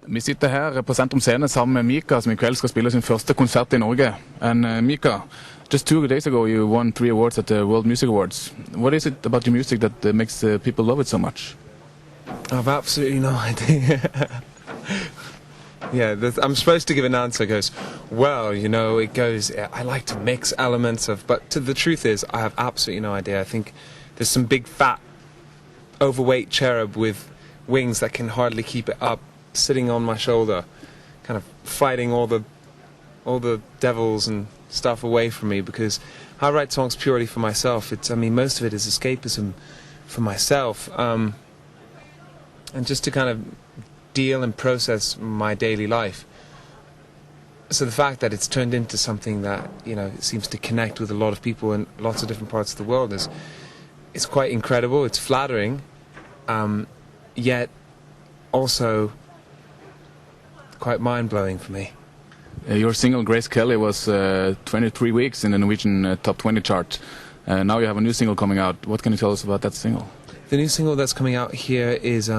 Vi sitter her på Sentrum Scene sammen med Mika, som I kveld skal spille sin første konsert I Norge. And Mika, just 2 days ago you won 3 awards at the World Music Awards. What is it about your music that makes people love it so much? I've absolutely no idea. Yeah, I'm supposed to give an answer. It goes, well, you know, it goes, I like to mix elements of, but the truth is, I have absolutely no idea. I think there's some big fat, overweight cherub with wings that can hardly keep it up, sitting on my shoulder, kind of fighting all the devils and stuff away from me, because I write songs purely for myself. I mean, most of it is escapism for myself, and just to kind of deal and process my daily life. So the fact that it's turned into something that, you know, seems to connect with a lot of people in lots of different parts of the world is quite incredible. It's flattering, yet also quite mind-blowing for me. Your single Grace Kelly was 23 weeks in the Norwegian top 20 chart. Now you have a new single coming out. What can you tell us about that single? The new single that's coming out here is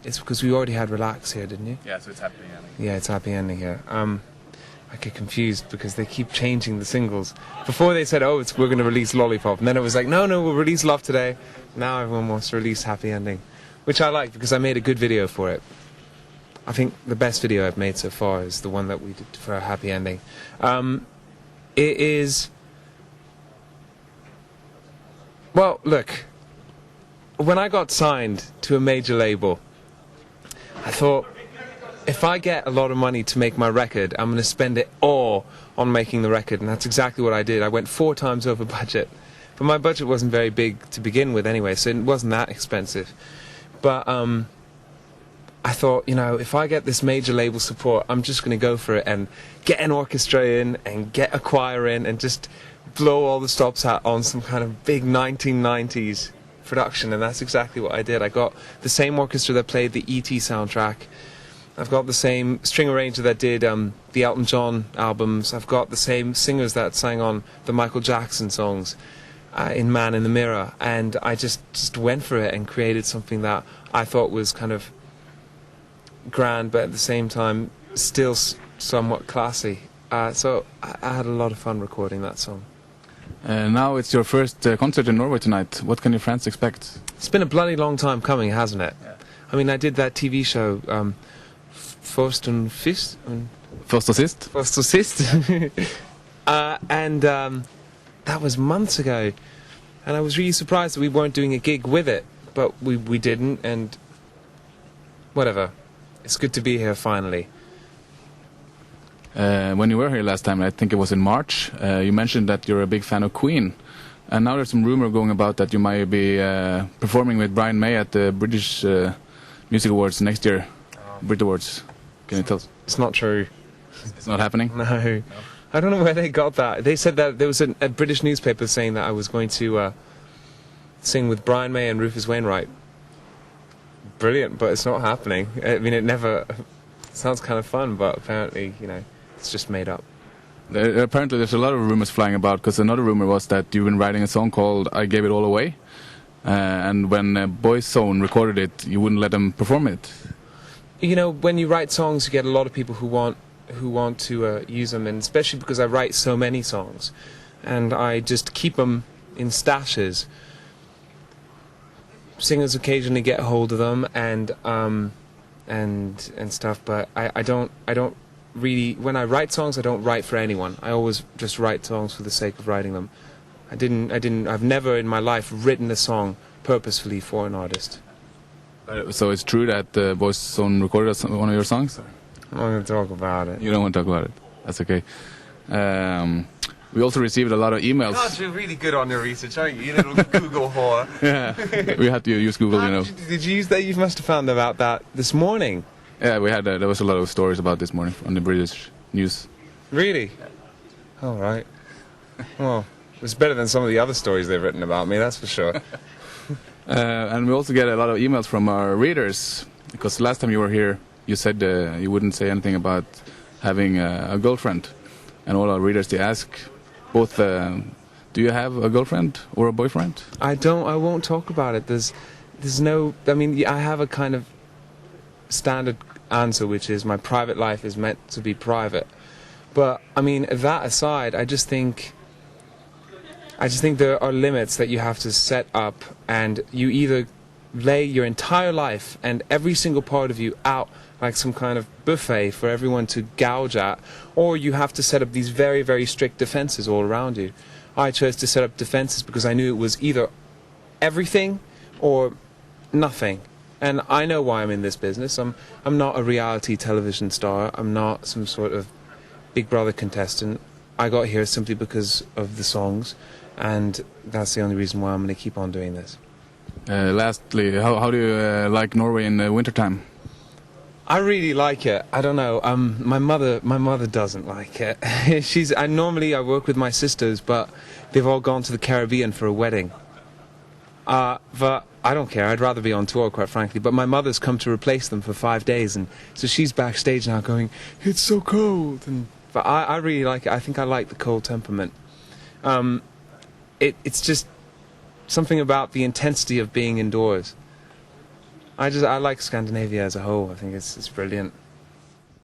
it's because we already had Relax here, didn't you? Yeah, so it's Happy Ending. Yeah, it's Happy Ending here. I get confused because they keep changing the singles. Before they said, oh, we're going to release Lollipop, and then it was like, no, we'll release Love Today. Now everyone wants to release Happy Ending, which I like because I made a good video for it. I think the best video I've made so far is the one that we did for a Happy Ending. It is... Well, look, when I got signed to a major label, I thought, if I get a lot of money to make my record, I'm going to spend it all on making the record, and that's exactly what I did. I went 4 times over budget, but my budget wasn't very big to begin with anyway, so it wasn't that expensive. But I thought, you know, if I get this major label support, I'm just going to go for it and get an orchestra in and get a choir in and just blow all the stops out on some kind of big 1990s production, and that's exactly what I did. I got the same orchestra that played the E.T. soundtrack. I've got the same string arranger that did the Elton John albums. I've got the same singers that sang on the Michael Jackson songs in Man in the Mirror, and I just went for it and created something that I thought was kind of grand, but at the same time still somewhat classy. So I had a lot of fun recording that song. Now it's your first concert in Norway tonight. What can your fans expect? It's been a bloody long time coming, hasn't it? Yeah. I mean, I did that TV show, First and Fist? First or Sist? First or Sist. And that was months ago. And I was really surprised that we weren't doing a gig with it. But we didn't, and whatever. It's good to be here finally. When you were here last time, I think it was in March, you mentioned that you're a big fan of Queen. And now there's some rumor going about that you might be performing with Brian May at the British Music Awards next year. Brit Awards. Can you tell us? It's not true. It's not happening? No. I don't know where they got that. They said that there was a British newspaper saying that I was going to sing with Brian May and Rufus Wainwright. Brilliant, but it's not happening. I mean, it sounds kind of fun, but apparently, you know, it's just made up. Apparently there's a lot of rumors flying about, because another rumor was that you've been writing a song called I Gave It All Away, and when Boyzone recorded it, you wouldn't let them perform it. You know, when you write songs, you get a lot of people who want to use them, and especially because I write so many songs, and I just keep them in stashes. Singers occasionally get a hold of them and stuff, but I don't really, when I write songs, I don't write for anyone. I always just write songs for the sake of writing them. I've never in my life written a song purposefully for an artist. So it's true that Boyzone recorded one of your songs? I'm not going to talk about it. You don't want to talk about it? That's okay. We also received a lot of emails. God, you're really good on your research, aren't you? You little Google whore. Yeah, we had to use Google, you know. Did you use that? You must have found about that this morning. Yeah, we had. There was a lot of stories about this morning on the British news. Really? All right. Well, it's better than some of the other stories they've written about me, that's for sure. And we also get a lot of emails from our readers, because last time you were here, you said you wouldn't say anything about having a girlfriend. And all our readers, they ask both, do you have a girlfriend or a boyfriend? I won't talk about it. There's no, I mean, I have a kind of standard answer, which is my private life is meant to be private. But I mean, that aside, I just think there are limits that you have to set up, and you either lay your entire life and every single part of you out like some kind of buffet for everyone to gouge at, or you have to set up these very, very strict defenses all around you. I chose to set up defenses because I knew it was either everything or nothing. And I know why I'm in this business. I'm not a reality television star. I'm not some sort of Big Brother contestant. I got here simply because of the songs, and that's the only reason why I'm going to keep on doing this. Lastly, how do you like Norway in the wintertime? I really like it. I don't know. My mother doesn't like it. Normally I work with my sisters, but they've all gone to the Caribbean for a wedding. But I don't care. I'd rather be on tour, quite frankly. But my mother's come to replace them for 5 days, and so she's backstage now going, "It's so cold." But I really like it. I think I like the cold temperament. It's just something about the intensity of being indoors. I like Scandinavia as a whole. I think it's brilliant.